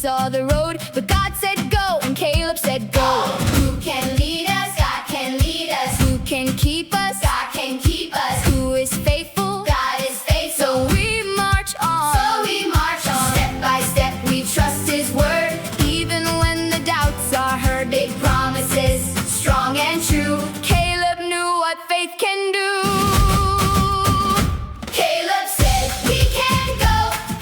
saw the road, but God said go, and Caleb said go. Who can lead us? God can lead us. Who can keep us? God can keep us. Who is faithful? God is faithful. So we march on. So we march on. Step by step we trust His word. Even when the doubts are heard, Big promises, strong and true. Caleb knew what faith can do. Caleb said we can go.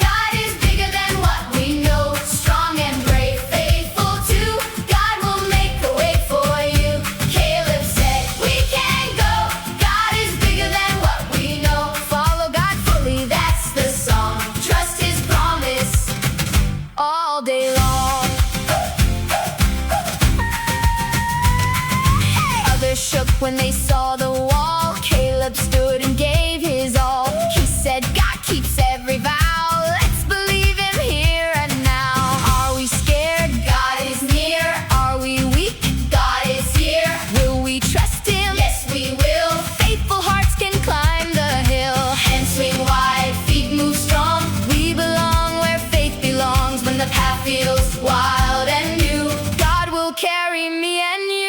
God is bigger than what we know. Strong and brave, faithful too. God will make a way for you. Caleb said we can go. God is bigger than what we know. Follow God fully, That's the song. Trust His promise. all day long. Others shook when they saw the wall. Caleb stood and gave his all. He said, God keeps every vow. Let's believe Him here and now. Are we scared? God is near. Are we weak? God is here. Will we trust Him? Yes, we will. Faithful hearts can climb the hill. Hands swing wide, feet move strong. We belong where faith belongs. When the path feels wild and new, God will carry me and you.